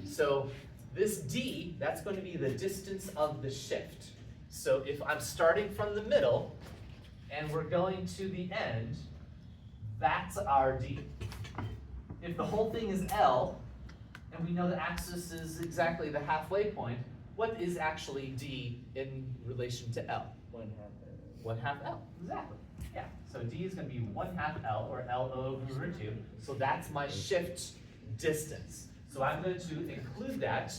So this d, that's going to be the distance of the shift. So if I'm starting from the middle and we're going to the end, that's our d. If the whole thing is L, and we know the axis is exactly the halfway point, what is actually d in relation to L? 1/2 L, exactly. Yeah, so d is going to be 1/2 L, or L over 2. So that's my shift distance. So I'm going to include that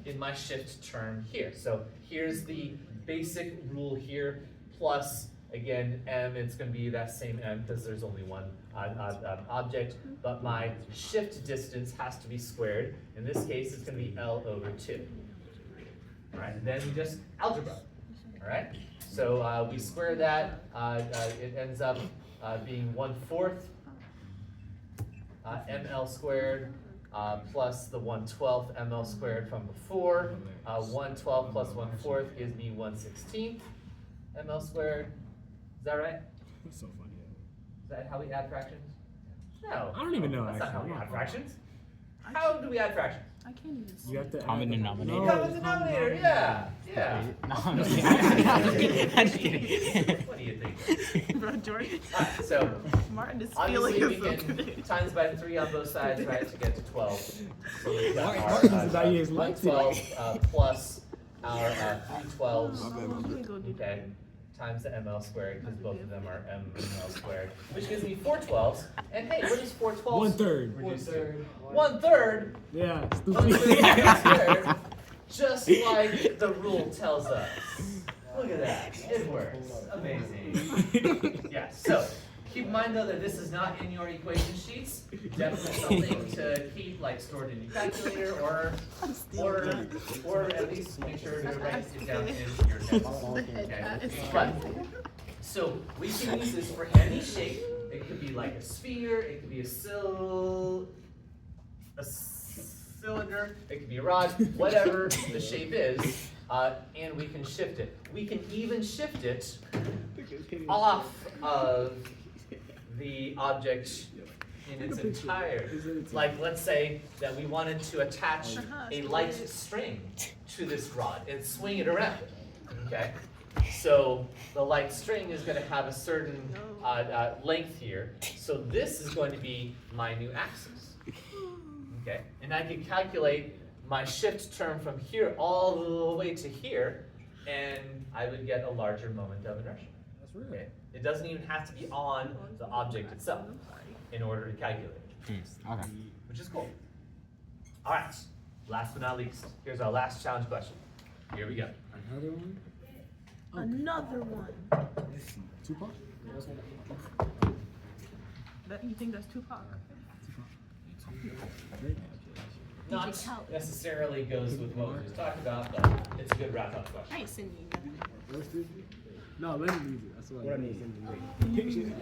in my shift term here. So here's the basic rule here, plus, again, m, it's going to be that same m because there's only one object, but my shift distance has to be squared. In this case, it's going to be L over 2. All right, and then we just algebra. All right, so we square that. It ends up being 1/4 ml squared plus the 1/12 ml squared from before. 1/12 plus 1/4 gives me 1/16 ml squared. Is that right? That's so funny. Is that how we add fractions? No. I don't even know, That's not how we actually. add fractions. How do we add fractions? I can't even see. You have to Common add- denominator. No, Common denominator, yeah. Yeah. No, I'm just kidding. I'm just kidding. What do you think? Bro, Jordan. Alright, so Martin is feeling obviously we himself today. can times by 3 on both sides, right, to get to 12. So we've got Martin's our about his life today. 1/12 plus our 3/12s, Let me go do that. okay, times the ml squared, because both of them are ml squared, which gives me 4/12s. And hey, what is 4/12? 1/3. 1/3 Yeah, of stupid. ml squared, just like the rule tells us. Look at that, it works, amazing. Yeah, so keep in mind though that this is not in your equation sheets. Definitely something to keep like stored in your calculator or at least make sure to write it down in your notes. Okay. But so we can use this for any shape. It could be like a sphere, it could be a cylinder, it could be a rod, whatever the shape is, and we can shift it. We can even shift it off of the object in its entirety. Like, let's say that we wanted to attach a light string to this rod and swing it around. Okay? So the light string is going to have a certain length here. So this is going to be my new axis. Okay? And I can calculate my shift term from here all the way to here, and I would get a larger moment of inertia. That's real. Okay? It doesn't even have to be on the object itself in order to calculate it, Okay. which is cool. All right, last but not least, here's our last challenge question. Here we go. Another one? Another one. Tupac? You think that's Tupac? Not necessarily goes with what we just talked about, but it's a good wrap-up I question. ain't sending you nothing. No, let me read it. That's what I need.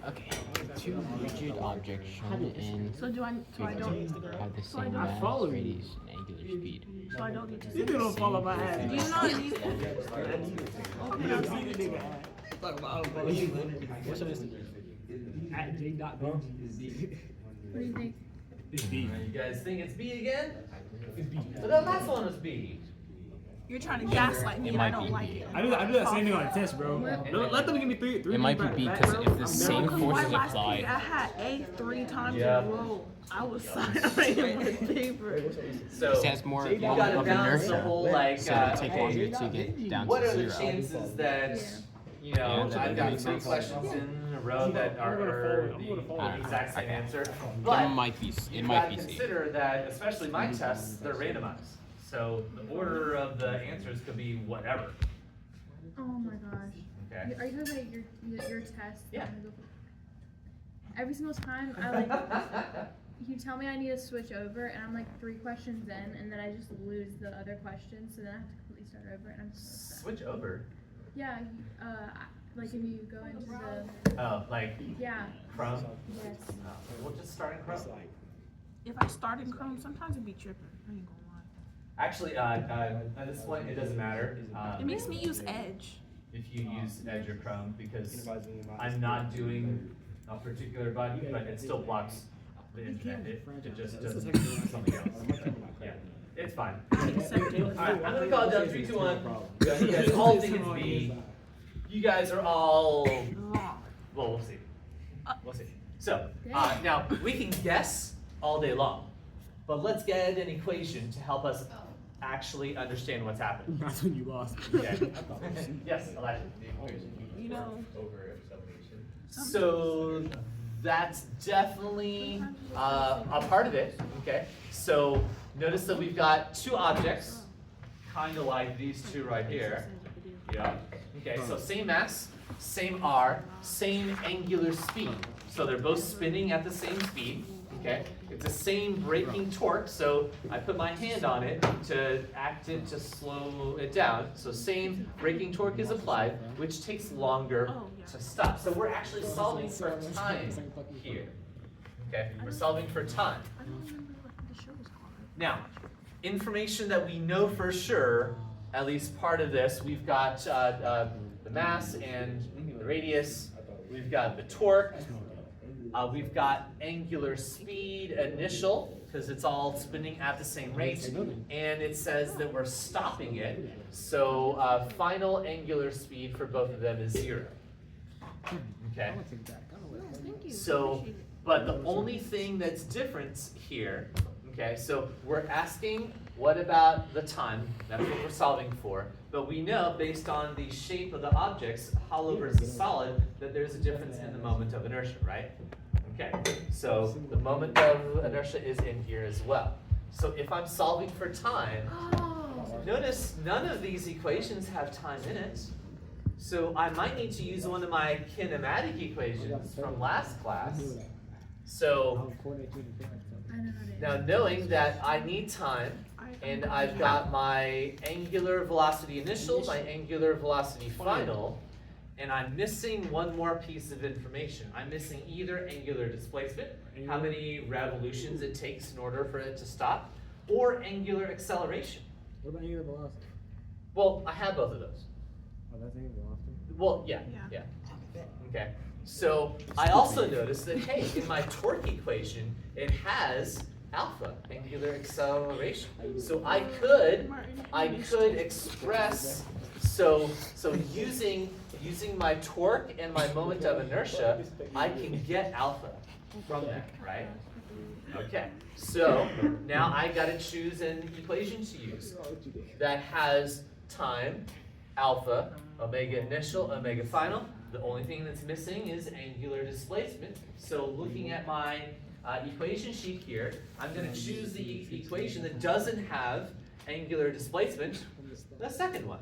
Okay, two rigid objects shown in So do I? So I figure don't. have the So I same don't- mass, follow you. radius, and angular speed. So I don't need to. You don't follow my ass. Do you not need? You don't see the nigga ass. Talk about I don't follow you. What's your Instagram? At J.B. What do you think? It's B. You guys think it's B again? It's B. But the last one was B. You're trying to gaslight me, It and I might don't be like B. it. I do that same thing on a test, bro. Let them give me three. It might be B because if the same Because force why is last applied, period I had A 3 times Yeah. in a row. I was signing with paper. So it has more you moment got it of down to the inertia, whole like, so it'll take longer okay, to get down what to are the zero. chances that, you know, Yeah, I've that got makes 3 sense. questions in a row that are the exact same answer? There But might be, you it might gotta be C. consider that, especially my tests, they're randomized. So the order of the answers could be whatever, Oh my gosh. okay? Are you talking about your test? Yeah. Every single time I like, you tell me I need to switch over, and I'm like 3 questions in, and then I just lose the other questions, so then I have to completely start over, and I'm so upset. Switch over. Yeah, like if you go into the, Oh, like yeah, Chrome? yes. We'll just start in Chrome. If I start in Chrome, sometimes it'd be tripping. I ain't gonna lie. Actually, at this point, it doesn't matter. It makes me use Edge. If you use Edge or Chrome, because I'm not doing a particular button, but it still blocks the internet. It just does something else. Yeah, it's fine. Alright, I'm gonna call it down 3, 2, 1. You guys all think it's B. You guys are all, Wrong. well, we'll see. We'll see. So, now, we can guess all day long, but let's get an equation to help us actually understand what's happening. That's when you lost. Okay. Yes, Elijah. You know. Over acceleration. So that's definitely a part of it. Okay. So notice that we've got 2 objects, kind of like these 2 right here. Yeah. Okay. So same mass, same R, same angular speed. So they're both spinning at the same speed. Okay. It's the same braking torque, so I put my hand on it to act it to slow it down. So same braking torque is applied, which takes longer to stop. So we're actually solving for time here. Okay, we're solving for time. I don't remember what the show was called. Now, information that we know for sure, at least part of this, we've got the mass and the radius. We've got the torque. We've got angular speed initial, because it's all spinning at the same rate, and it says that we're stopping it. So final angular speed for both of them is 0. Okay. Thank you. So, Appreciate it. but the only thing that's different here, okay, so we're asking what about the time? That's what we're solving for. But we know, based on the shape of the objects, hollow versus solid, that there's a difference in the moment of inertia, right? Okay, so the moment of inertia is in here as well. So if I'm solving for time, Oh. notice none of these equations have time in it. So I might need to use one of my kinematic equations from last class. So I know how to. now knowing that I need time, and I've got my angular velocity initial, my angular velocity final, and I'm missing one more piece of information. I'm missing either angular displacement, how many revolutions it takes in order for it to stop, or angular acceleration. What about angular velocity? Well, I have both of those. Oh, that's angular velocity. Well, yeah. Okay. So I also noticed that, hey, in my torque equation, it has alpha, angular acceleration. So I could express, so using my torque and my moment of inertia, I can get alpha from that, right? Okay, so now I gotta choose an equation to use that has time, alpha, omega initial, omega final. The only thing that's missing is angular displacement. So looking at my equation sheet here, I'm going to choose the equation that doesn't have angular displacement, the second one.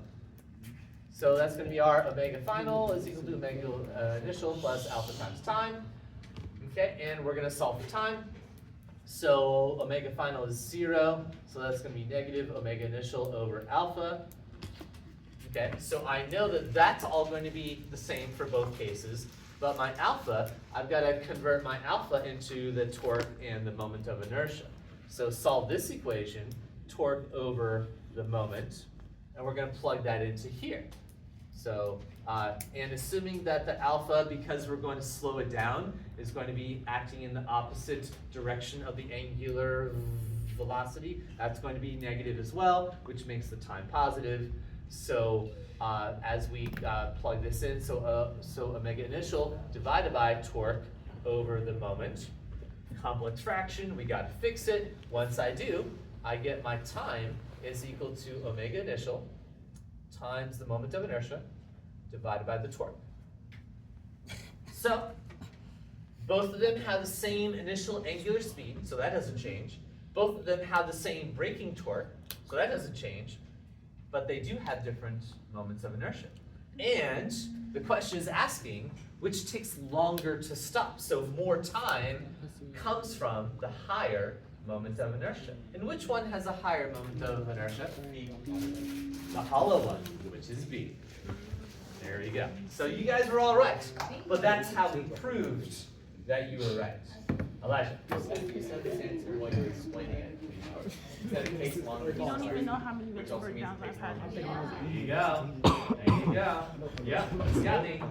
So that's going to be our omega final is equal to omega initial plus alpha times time. Okay, and we're going to solve for time. So omega final is 0, so that's going to be negative omega initial over alpha. Okay, so I know that that's all going to be the same for both cases. But my alpha, I've got to convert my alpha into the torque and the moment of inertia. So solve this equation, torque over the moment, and we're going to plug that into here. So, and assuming that the alpha, because we're going to slow it down, is going to be acting in the opposite direction of the angular velocity, that's going to be negative as well, which makes the time positive. So as we plug this in, so omega initial divided by torque over the moment, complex fraction, we got to fix it. Once I do, I get my time is equal to omega initial times the moment of inertia divided by the torque. So both of them have the same initial angular speed, so that doesn't change. Both of them have the same braking torque, so that doesn't change. But they do have different moments of inertia. And the question is asking which takes longer to stop. So more time comes from the higher moment of inertia. And which one has a higher moment of inertia? The hollow one, which is B. There you go. So you guys were all right. But that's how we proved that you were right. Elijah. You said this answer while you were explaining it. You said it takes longer. You don't even know how many mental breakdowns I've had. There you go. There you go. Yeah, you got me.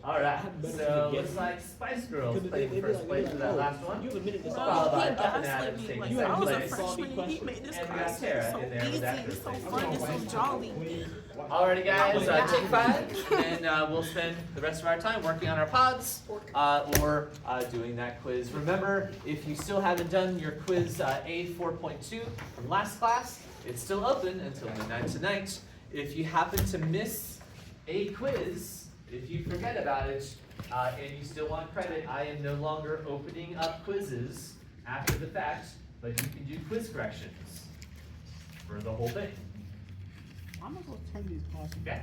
All right. So looks like Spice Girls played first place for that last one. Followed by He Up and Adams gaslit me. taking Like, second I was a place. freshman and he made this And we got class Tara so in there with easy, that it's first so place. fun, it's so jolly. Alrighty guys, take 5, and we'll spend the rest of our time working on our pods, or doing that quiz. Remember, if you still haven't done your quiz A4.2 from last class, it's still open until midnight tonight. If you happen to miss a quiz, if you forget about it, and you still want credit, I am no longer opening up quizzes after the fact, but you can do quiz corrections for the whole thing. I'm not supposed to turn these costs Okay.